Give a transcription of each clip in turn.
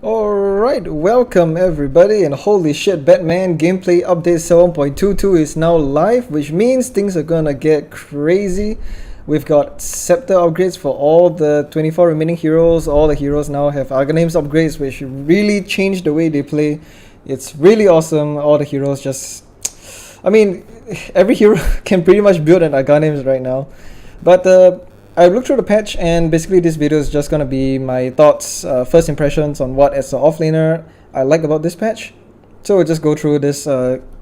Alright, welcome everybody, and holy shit, Batman gameplay update 7.22 is now live, which means things are gonna get crazy. We've got Scepter upgrades for all the 24 remaining heroes. All the heroes now have aghs upgrades, which really change the way they play. It's really awesome. All the heroes just... every hero can pretty much build an aghs right now. But I looked through the patch, and basically this video is just gonna be my thoughts, first impressions on what as an offlaner I like about this patch. So we'll just go through this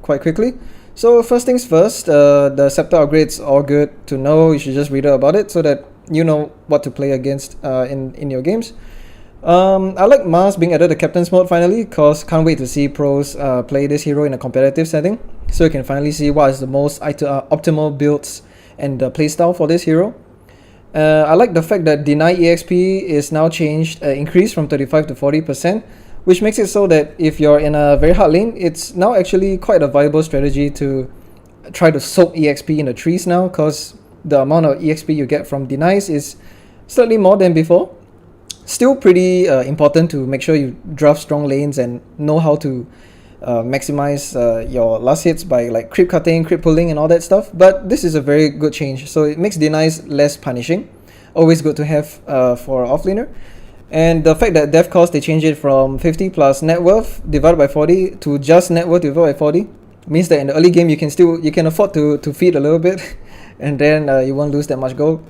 quite quickly. So first things first, the Scepter upgrades all good to know. You should just read about it so that you know what to play against in your games. I like Mars being added to Captain's Mode finally, cause can't wait to see pros play this hero in a competitive setting, so you can finally see what is the most optimal builds and the playstyle for this hero. I like the fact that deny EXP is now changed, increased from 35 to 40%, which makes it so that if you're in a very hard lane, it's now actually quite a viable strategy to try to soak EXP in the trees now, because the amount of EXP you get from denies is slightly more than before. Still pretty important to make sure you draft strong lanes and know how to maximize your last hits by like creep cutting, creep pulling and all that stuff, but this is a very good change, so it makes denies less punishing. Always good to have for offlaner. And the fact that death cost, they change it from 50 plus net worth divided by 40 to just net worth divided by 40 means that in the early game you can afford to feed a little bit and then you won't lose that much gold.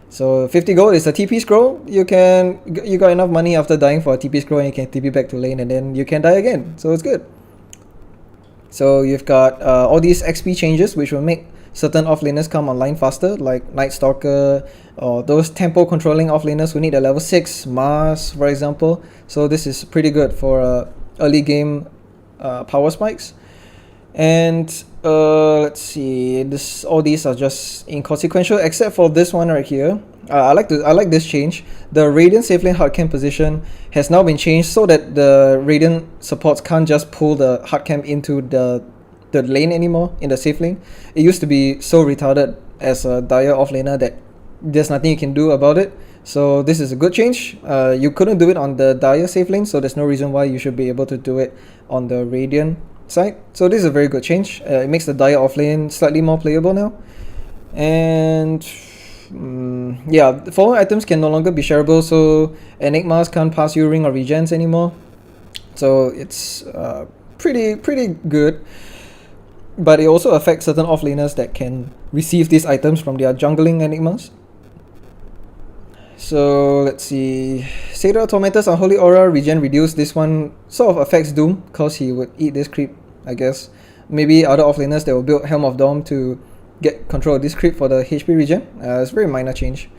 So 50 gold is a TP scroll. You got enough money after dying for a TP scroll, and you can TP back to lane and then you can die again, so it's good. So you've got all these XP changes which will make certain offlaners come online faster, like Nightstalker or those tempo controlling offlaners who need a level 6, Mars for example. So this is pretty good for early game power spikes. And let's see, all these are just inconsequential except for this one right here. I like this change. The Radiant safelane hardcamp position has now been changed so that the Radiant supports can't just pull the hardcamp into the lane anymore in the safe lane. It used to be so retarded as a dire offlaner that there's nothing you can do about it. So this is a good change. You couldn't do it on the dire safe lane, so there's no reason why you should be able to do it on the Radiant side. So this is a very good change. It makes the dire offlane slightly more playable now. And yeah, the following items can no longer be shareable, so aghs can't pass you ring or regens anymore. So it's pretty good. But it also affects certain offlaners that can receive these items from their jungling aghs. So let's see, Slardar Tormentor's Unholy Aura regen reduced. This one sort of affects Doom because he would eat this creep, I guess. Maybe other offlaners that will build Helm of Dawn to get control of this creep for the HP regen. It's a very minor change.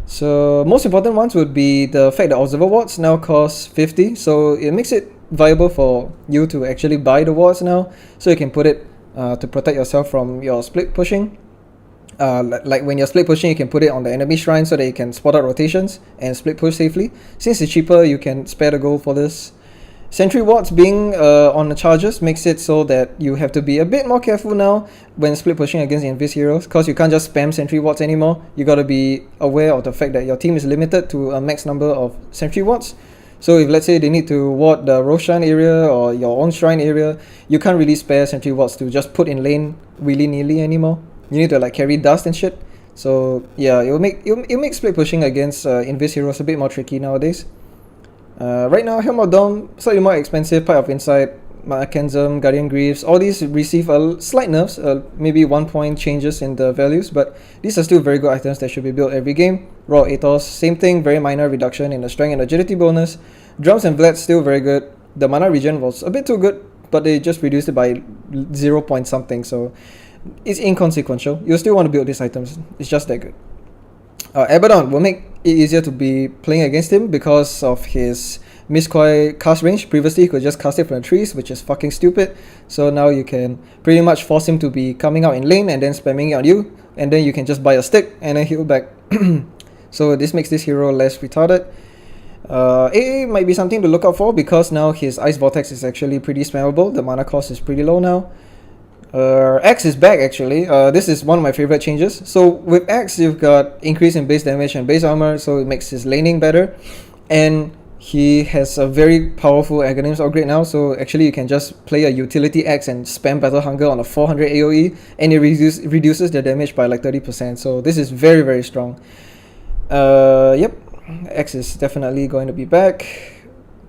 So most important ones would be the fact that Observer Wards now cost 50, so it makes it viable for you to actually buy the wards now, so you can put it to protect yourself from your split pushing. Like when you're split pushing, you can put it on the enemy shrine so that you can spot out rotations and split push safely. Since it's cheaper, you can spare the gold for this. Sentry wards being on the charges makes it so that you have to be a bit more careful now when split pushing against the invis heroes, because you can't just spam sentry wards anymore. You gotta be aware of the fact that your team is limited to a max number of sentry wards. So if let's say they need to ward the Roshan area or your own shrine area, you can't really spare sentry wards to just put in lane willy-nilly anymore. You need to like carry dust and shit. So yeah, it'll make split pushing against invis heroes a bit more tricky nowadays. Right now, Helm of Dawn, slightly more expensive, Pipe of Insight, Mechanism, Guardian Greaves, all these receive a slight nerfs, maybe 1 point changes in the values, but these are still very good items that should be built every game. Raw Ethos, same thing, very minor reduction in the strength and agility bonus. Drums and Vlad, still very good. The mana regen was a bit too good, but they just reduced it by 0 point something, so it's inconsequential. You still want to build these items, it's just that good. Abaddon will make it easier to be playing against him because of his Miscoy cast range. Previously he could just cast it from the trees, which is fucking stupid. So now you can pretty much force him to be coming out in lane and then spamming it on you, and then you can just buy a stick and then heal back. So this makes this hero less retarded. AA might be something to look out for because now his Ice Vortex is actually pretty spammable. The mana cost is pretty low now. Aghs is back actually. This is one of my favorite changes. So with Aghs, you've got increase in base damage and base armor, so it makes his laning better. And He has a very powerful Aghanims upgrade now, so actually you can just play a utility axe and spam Battle Hunger on a 400 AoE, and it reduces their damage by like 30%, so this is very, very strong. Yep, Axe is definitely going to be back.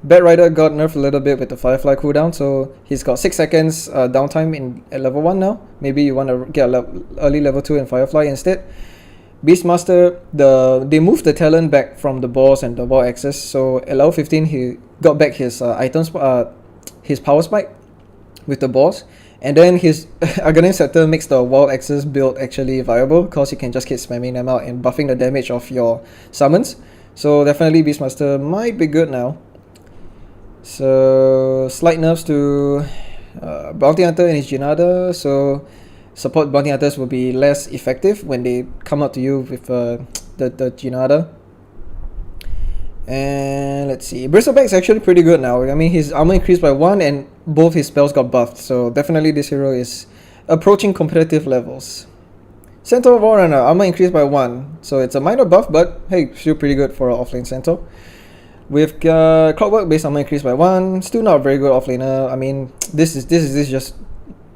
Bat Rider got nerfed a little bit with the Firefly cooldown, so he's got 6 seconds downtime at level 1 now. Maybe you want to get early level 2 in Firefly instead. Beastmaster, they moved the talent back from the boss and the wall axes, so at level 15 he got back his his power spike with the boss, and then his Aghanim Scepter makes the wall axes build actually viable because you can just keep spamming them out and buffing the damage of your summons. So definitely Beastmaster might be good now. So slight nerfs to Bounty Hunter and his Jinada, so support Bounty Hunters will be less effective when they come up to you with the Jinada. And let's see, Bristleback is actually pretty good now. I mean, his armor increased by 1 and both his spells got buffed, so definitely this hero is approaching competitive levels. Centaur Warrunner, armor increased by 1, so it's a minor buff, but hey, still pretty good for an offlane Centaur. We've got Clockwork base armor increased by 1, still not a very good offlaner. I mean, this is just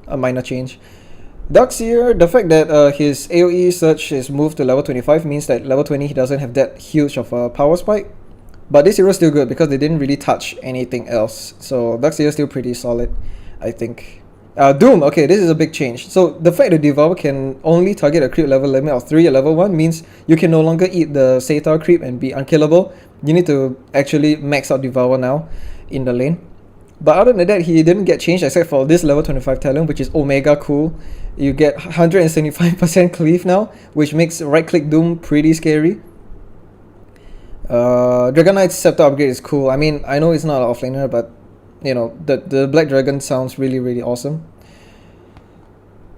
a minor change. Darkseer, the fact that his AoE search is moved to level 25 means that level 20 he doesn't have that huge of a power spike. But this hero is still good because they didn't really touch anything else. So Darkseer is still pretty solid, I think. Doom, okay, this is a big change. So the fact that Devour can only target a creep level limit of 3 at level 1 means you can no longer eat the Satar creep and be unkillable. You need to actually max out Devour now in the lane. But other than that, he didn't get changed except for this level 25 talent, which is Omega cool. You get 175% cleave now, which makes right click Doom pretty scary. Dragon Knight's Scepter upgrade is cool. I mean, I know it's not an offlaner, but you know, the Black Dragon sounds really, really awesome.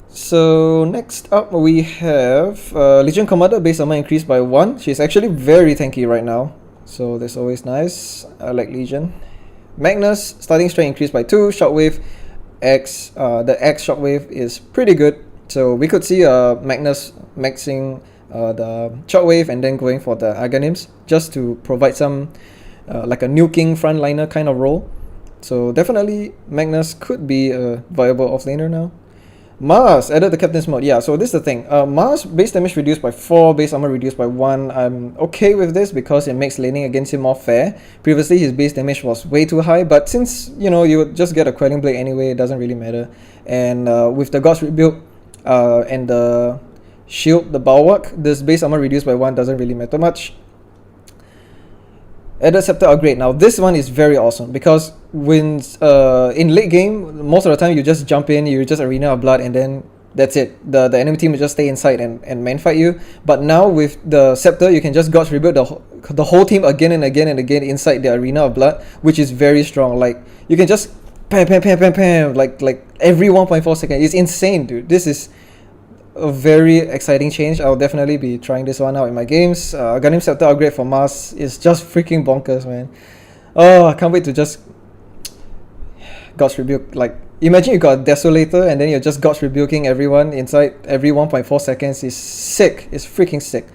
So next up we have Legion Commander base armor increased by 1. She's actually very tanky right now, so that's always nice. I like Legion. Magnus, starting strength increased by 2, Shockwave, X, the X Shockwave is pretty good, so we could see Magnus maxing the Shockwave and then going for the Aghanims, just to provide some like a nuking frontliner kind of role. So definitely Magnus could be a viable offlaner now. Mars added the Captain's mode. Yeah, so this is the thing. Mars base damage reduced by 4, base armor reduced by 1. I'm okay with this because it makes laning against him more fair. Previously his base damage was way too high, but since, you know, you would just get a Quelling Blade anyway, it doesn't really matter. And with the God's Rebuild and the Shield, the Bulwark, this base armor reduced by 1 doesn't really matter much. Added Scepter upgrade. Now this one is very awesome because when in late game, most of the time you just jump in, you just Arena of Blood, and then that's it. The enemy team will just stay inside and man fight you. But now with the Scepter, you can just God's Rebuild the whole team again and again and again inside the Arena of Blood, which is very strong. Like you can just pam like every 1.4 seconds. It's insane, dude. This is a very exciting change. I'll definitely be trying this one out in my games. Aghanim Scepter upgrade for Mars is just freaking bonkers, man. Oh, I can't wait to just God's Rebuke. Like, imagine you got a Desolator and then you're just God's Rebuking everyone inside every 1.4 seconds. Is sick. It's freaking sick.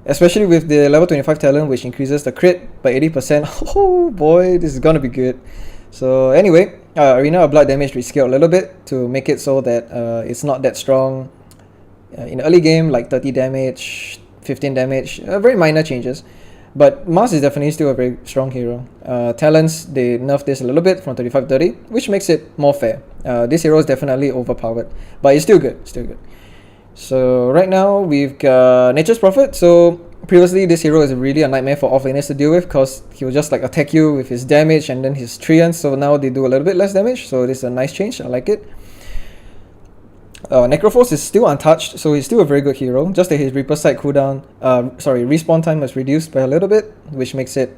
Especially with the level 25 talent, which increases the crit by 80%. Oh boy, this is gonna be good. So anyway, Arena of Blood damage rescaled a little bit to make it so that it's not that strong. In the early game, like 30 damage, 15 damage, very minor changes. But Mars is definitely still a very strong hero. Talents, they nerfed this a little bit from 35 to 30, which makes it more fair. This hero is definitely overpowered, but it's still good, So right now, we've got Nature's Prophet. So previously, this hero is really a nightmare for offlaners to deal with because he will just like attack you with his damage and then his treants. So now they do a little bit less damage, so this is a nice change, I like it. Necrophos is still untouched, so he's still a very good hero. Just that his Reaper Sight cooldown, respawn time was reduced by a little bit, which makes it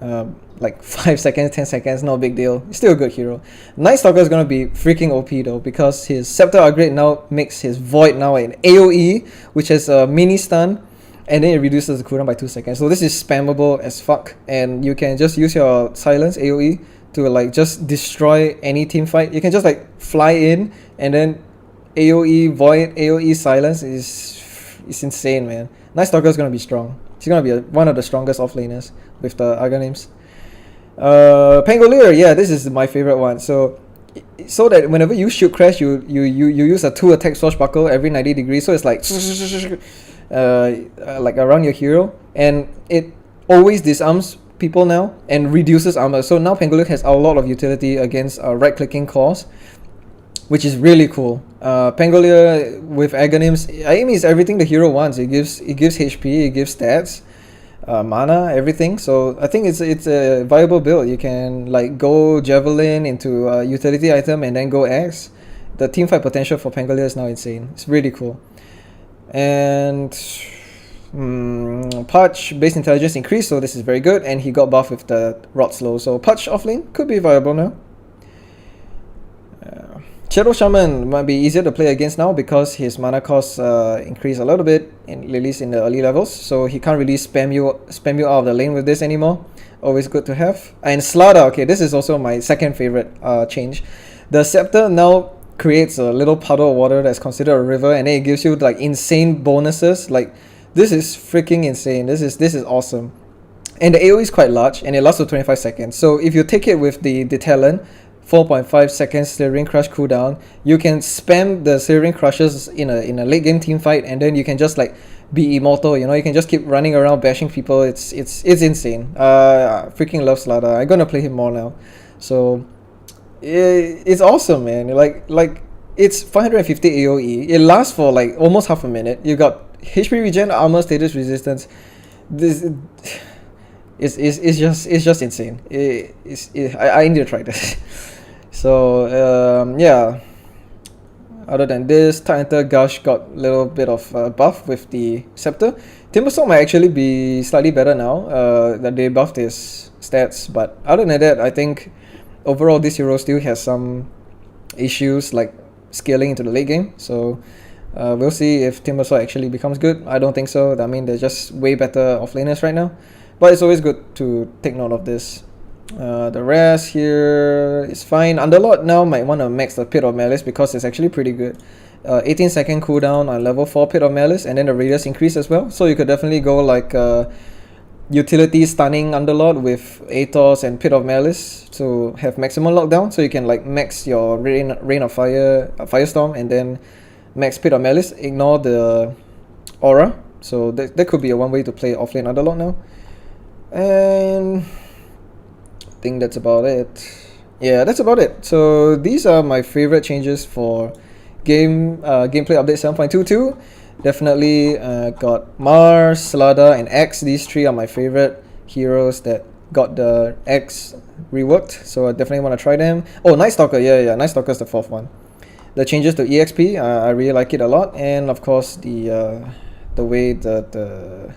like 5 seconds, 10 seconds, no big deal. He's still a good hero. Nightstalker is going to be freaking OP though, because his Scepter upgrade now makes his Void now an AoE, which has a mini stun, and then it reduces the cooldown by 2 seconds. So this is spammable as fuck, and you can just use your Silence AoE to like just destroy any team fight. You can just like fly in and then AoE Void, AoE Silence is insane, man. Nightstalker is going to be strong. He's going to be one of the strongest offlaners with the Aghanims. Pangolier, yeah, this is my favorite one. So that whenever you shoot crash, you use a 2 attack swashbuckle every 90 degrees. So it's like like around your hero, and it always disarms people now and reduces armor. So now Pangolier has a lot of utility against right clicking cores, which is really cool. Pangolier with Aghanims, I mean, it's everything the hero wants. It gives HP, it gives stats, mana, everything. So I think it's a viable build. You can like go Javelin into a utility item and then go aghs. The teamfight potential for Pangolier is now insane. It's really cool. And Pudge base intelligence increased, so this is very good. And he got buffed with the Rot Slow, so Pudge offlane could be viable now. Shadow Shaman might be easier to play against now because his mana costs increase a little bit, at least in the early levels, so he can't really spam you out of the lane with this anymore. Always good to have. And Slardar, okay, this is also my second favorite change. The Scepter now creates a little puddle of water that's considered a river, and then it gives you like insane bonuses. Like, this is freaking insane. This is awesome. And the AoE is quite large, and it lasts for 25 seconds. So if you take it with the talent, 4.5 seconds Slithering Crush cooldown, you can spam the Slithering Crushes in a late game team fight, and then you can just like be immortal. You know, you can just keep running around bashing people. It's insane. Freaking love Slardar. I'm gonna play him more now. So it's awesome, man. Like it's 550 AoE. It lasts for like almost half a minute. You got HP regen, armor, status resistance. This it's just insane. I need to try this. So yeah. Other than this, Titanter Gush got a little bit of buff with the Scepter. Timbersaw might actually be slightly better now that they buffed his stats, but other than that, I think overall this hero still has some issues like scaling into the late game. So we'll see if Timbersaw actually becomes good. I don't think so. I mean, they're just way better offlaners right now, but it's always good to take note of this. The rest here is fine. Underlord now might want to max the Pit of Malice because it's actually pretty good. 18-second cooldown on level 4 Pit of Malice, and then the radius increase as well. So you could definitely go like utility stunning Underlord with Athos and Pit of Malice to have maximum lockdown. So you can like max your Rain of Fire, Firestorm, and then max Pit of Malice, ignore the aura. So that could be a one way to play offlane Underlord now. And I think that's about it. Yeah, that's about it. So these are my favorite changes for gameplay update 7.22. Definitely got Mars, Slardar, and aghs. These three are my favorite heroes that got the aghs reworked, so I definitely want to try them. Oh, Nightstalker, yeah, Nightstalker is the fourth one. The changes to EXP, I really like it a lot, and of course the way that the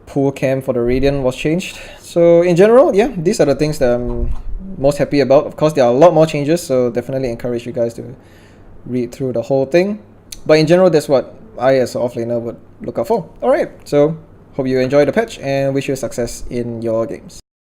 pool cam for the Radiant was changed. So in general, yeah, these are the things that I'm most happy about. Of course, there are a lot more changes, so definitely encourage you guys to read through the whole thing. But in general, that's what I as an offlaner would look out for. Alright, so hope you enjoy the patch and wish you success in your games.